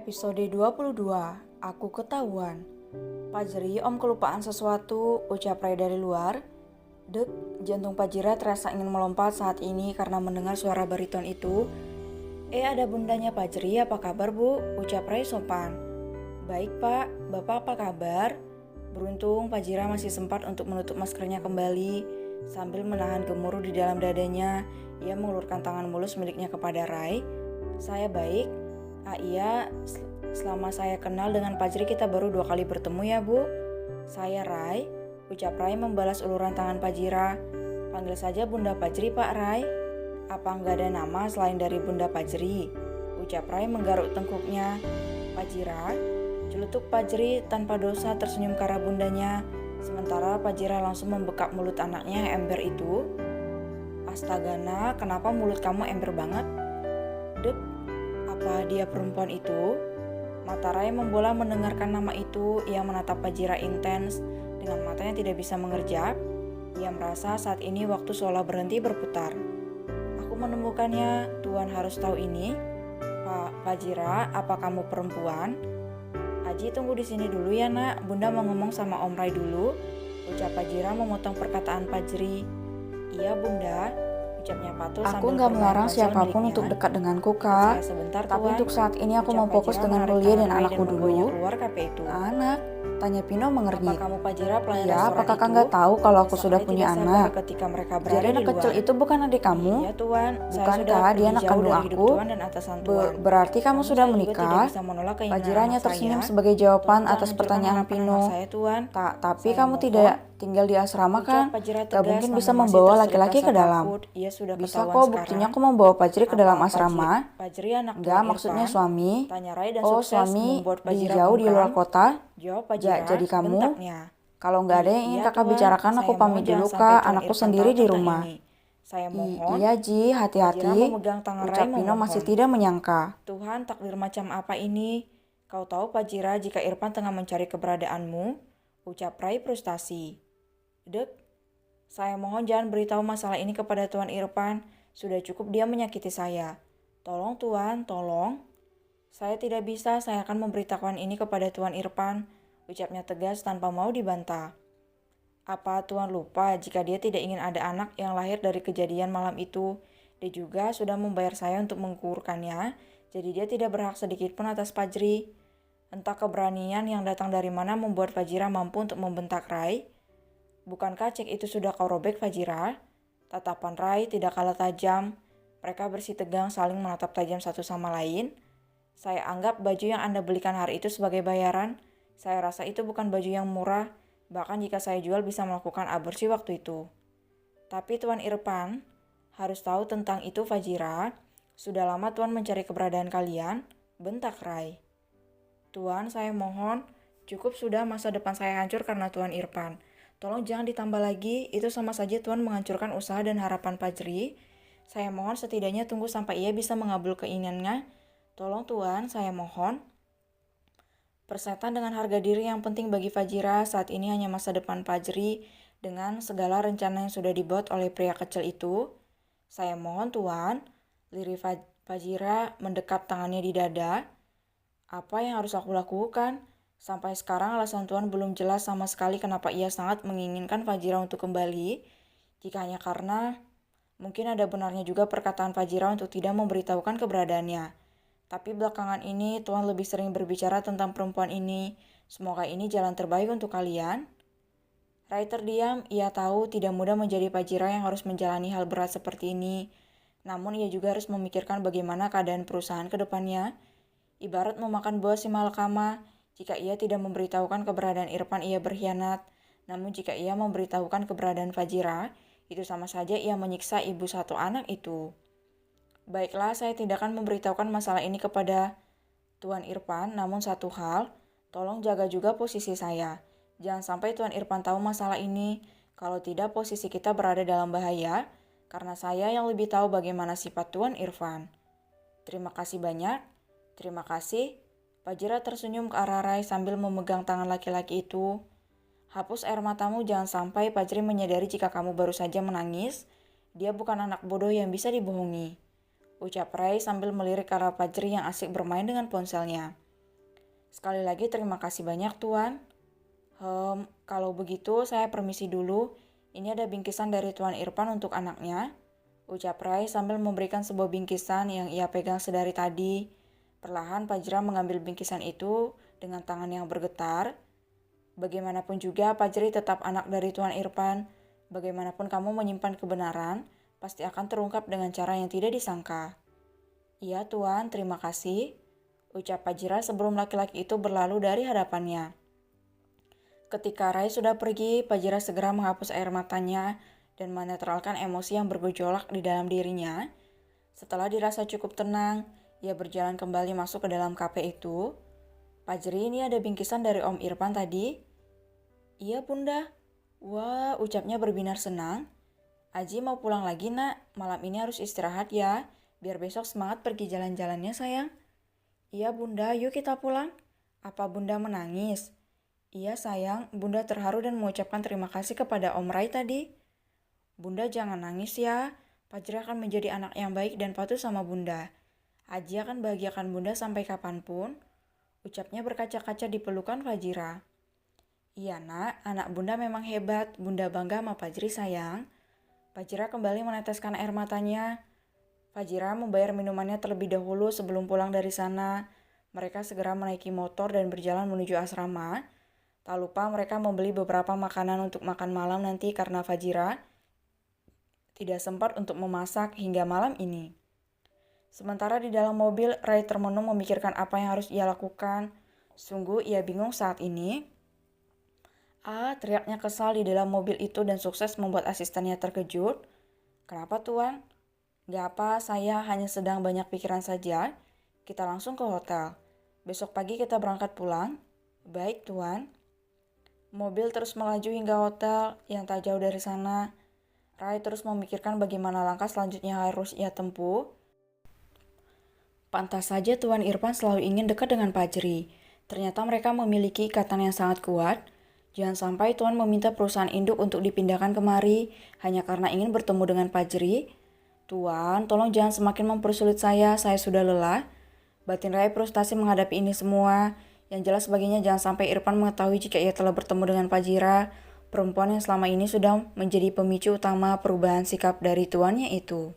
Episode 22, Aku Ketahuan. Pajri, om kelupaan sesuatu, ucap Ray dari luar. Dek, jantung Pajira terasa ingin melompat saat ini karena mendengar suara bariton itu. Ada bundanya Pajri, apa kabar bu? Ucap Ray sopan. Baik pak, bapak apa kabar? Beruntung Pajira masih sempat untuk menutup maskernya kembali. Sambil menahan gemuruh di dalam dadanya, ia mengulurkan tangan mulus miliknya kepada Ray. Saya baik. Iya, selama saya kenal dengan Pajri kita baru 2 kali bertemu ya bu. Saya Ray, ucap Ray membalas uluran tangan Pajira. Panggil saja Bunda Pajri Pak Ray. Apa nggak ada nama selain dari Bunda Pajri? Ucap Ray menggaruk tengkuknya. Pajira, celutuk Pajri tanpa dosa tersenyum ke arah bundanya. Sementara Pajira langsung membekap mulut anaknya yang ember itu. Astagana, kenapa mulut kamu ember banget? Dek, apa dia perempuan itu? Mata Ray membola mendengarkan nama itu. Ia menatap Pajira intens dengan matanya tidak bisa mengerjap. Ia merasa saat ini waktu seolah berhenti berputar. Aku menemukannya, Tuan harus tahu ini. Pak Pajira, apa kamu perempuan? Aji tunggu di sini dulu ya nak, Bunda mau ngomong sama Om Ray dulu. Ucap Pajira memotong perkataan Pajri. Iya Bunda, ucapnya patuh. Aku nggak melarang siapapun untuk dekat denganku kak. Tapi untuk saat ini aku mau fokus dengan kuliah dan anakku dulu. Anak? Tanya Pino mengernyit. Apa kamu Pajira pelayan restoran itu? Apakah kakak nggak tahu kalau aku sudah punya anak? Jadi anak kecil itu bukan adik kamu? Iya tuan. Bukankah dia anak kandung aku? Berarti kamu sudah menikah? Pajira hanya tersenyum sebagai jawaban atas pertanyaan Pino. Tapi kamu tidak tinggal di asrama kan? Gak mungkin bisa membawa laki-laki ke dalam. Bisa kok, buktinya aku membawa Pajri ke dalam asrama. Enggak, maksudnya suami. Oh, suami di jauh di luar kota? Jadi kamu? Kalau nggak ada yang ingin kakak bicarakan, aku pamit dulu kak, anakku sendiri di rumah. Iya Ji, hati-hati. Ucap Pino masih tidak menyangka. Tuhan, takdir macam apa ini? Kau tahu Pajira jika Irfan tengah mencari keberadaanmu? Ucap Ray frustasi. Dek, saya mohon jangan beritahu masalah ini kepada Tuan Irfan. Sudah cukup dia menyakiti saya. Tolong Tuan, tolong. Saya tidak bisa, saya akan memberitahukan ini kepada Tuan Irfan. Ucapnya tegas tanpa mau dibantah. Apa Tuan lupa jika dia tidak ingin ada anak yang lahir dari kejadian malam itu? Dia juga sudah membayar saya untuk menggugurkannya, jadi dia tidak berhak sedikit pun atas Pajri. Entah keberanian yang datang dari mana membuat Pajira mampu untuk membentak Ray. Bukankah cek itu sudah kau robek Pajira? Tatapan Ray tidak kalah tajam. Mereka bersih tegang saling menatap tajam satu sama lain. Saya anggap baju yang Anda belikan hari itu sebagai bayaran. Saya rasa itu bukan baju yang murah. Bahkan jika saya jual bisa melakukan aborsi waktu itu. Tapi Tuan Irfan harus tahu tentang itu Pajira. Sudah lama Tuan mencari keberadaan kalian. Bentak Ray. Tuan, saya mohon. Cukup sudah, masa depan saya hancur karena Tuan Irfan. Tolong jangan ditambah lagi. Itu sama saja Tuan menghancurkan usaha dan harapan Pajri. Saya mohon setidaknya tunggu sampai ia bisa mengabul keinginannya. Tolong Tuan, saya mohon. Persetan dengan harga diri yang penting bagi Pajira saat ini hanya masa depan Pajri dengan segala rencana yang sudah dibuat oleh pria kecil itu. Saya mohon Tuan, lirik Pajira mendekap tangannya di dada. Apa yang harus aku lakukan? Sampai sekarang alasan Tuan belum jelas sama sekali kenapa ia sangat menginginkan Pajira untuk kembali. Jika hanya karena mungkin ada benarnya juga perkataan Pajira untuk tidak memberitahukan keberadaannya. Tapi belakangan ini Tuan lebih sering berbicara tentang perempuan ini. Semoga ini jalan terbaik untuk kalian. Ray terdiam, ia tahu tidak mudah menjadi Pajira yang harus menjalani hal berat seperti ini. Namun ia juga harus memikirkan bagaimana keadaan perusahaan ke depannya. Ibarat memakan buah si malakama, jika ia tidak memberitahukan keberadaan Irfan ia berkhianat. Namun jika ia memberitahukan keberadaan Pajira, itu sama saja ia menyiksa ibu satu anak itu. Baiklah, saya tidak akan memberitahukan masalah ini kepada Tuan Irfan, namun satu hal, tolong jaga juga posisi saya. Jangan sampai Tuan Irfan tahu masalah ini, kalau tidak posisi kita berada dalam bahaya, karena saya yang lebih tahu bagaimana sifat Tuan Irfan. Terima kasih banyak. Terima kasih. Pajira tersenyum ke arah Ray sambil memegang tangan laki-laki itu. Hapus air matamu, jangan sampai Pajri menyadari jika kamu baru saja menangis. Dia bukan anak bodoh yang bisa dibohongi. Ucap Ray sambil melirik ke arah Pajri yang asik bermain dengan ponselnya. Sekali lagi terima kasih banyak Tuan. Kalau begitu saya permisi dulu. Ini ada bingkisan dari Tuan Irfan untuk anaknya, ucap Rai sambil memberikan sebuah bingkisan yang ia pegang sedari tadi. Perlahan Fajra mengambil bingkisan itu dengan tangan yang bergetar. Bagaimanapun juga Fajri tetap anak dari Tuan Irfan. Bagaimanapun kamu menyimpan kebenaran, pasti akan terungkap dengan cara yang tidak disangka. Iya Tuan, terima kasih, ucap Fajra sebelum laki-laki itu berlalu dari hadapannya. Ketika Rai sudah pergi, Fajra segera menghapus air matanya dan menetralkan emosi yang bergejolak di dalam dirinya. Setelah dirasa cukup tenang, ia berjalan kembali masuk ke dalam kafe itu. Fajri, ini ada bingkisan dari Om Irfan tadi. Iya Bunda. Wah, ucapnya berbinar senang. Aji mau pulang lagi nak, malam ini harus istirahat ya, biar besok semangat pergi jalan-jalannya sayang. Iya Bunda, yuk kita pulang. Apa Bunda menangis? Iya sayang, Bunda terharu dan mengucapkan terima kasih kepada Om Rai tadi. Bunda jangan nangis ya, Fajra akan menjadi anak yang baik dan patuh sama Bunda. Aji akan bahagiakan Bunda sampai kapanpun, ucapnya berkaca-kaca di pelukan Fajra. Iya nak, anak Bunda memang hebat, Bunda bangga sama Fajri sayang. Fajra kembali meneteskan air matanya. Fajra membayar minumannya terlebih dahulu sebelum pulang dari sana. Mereka segera menaiki motor dan berjalan menuju asrama. Tak lupa mereka membeli beberapa makanan untuk makan malam nanti karena Fajra tidak sempat untuk memasak hingga malam ini. Sementara di dalam mobil, Rai termenung memikirkan apa yang harus ia lakukan. Sungguh ia bingung saat ini. Teriaknya kesal di dalam mobil itu dan sukses membuat asistennya terkejut. Kenapa Tuan? Gak apa, saya hanya sedang banyak pikiran saja. Kita langsung ke hotel. Besok pagi kita berangkat pulang. Baik Tuan. Mobil terus melaju hingga hotel yang tak jauh dari sana. Rai terus memikirkan bagaimana langkah selanjutnya harus ia tempuh. Pantas saja Tuan Irfan selalu ingin dekat dengan Fajri. Ternyata mereka memiliki ikatan yang sangat kuat. Jangan sampai Tuan meminta perusahaan induk untuk dipindahkan kemari hanya karena ingin bertemu dengan Fajri. Tuan, tolong jangan semakin mempersulit saya sudah lelah. Batin Rai frustasi menghadapi ini semua. Yang jelas baginya jangan sampai Irfan mengetahui jika ia telah bertemu dengan Fajira, perempuan yang selama ini sudah menjadi pemicu utama perubahan sikap dari tuannya itu.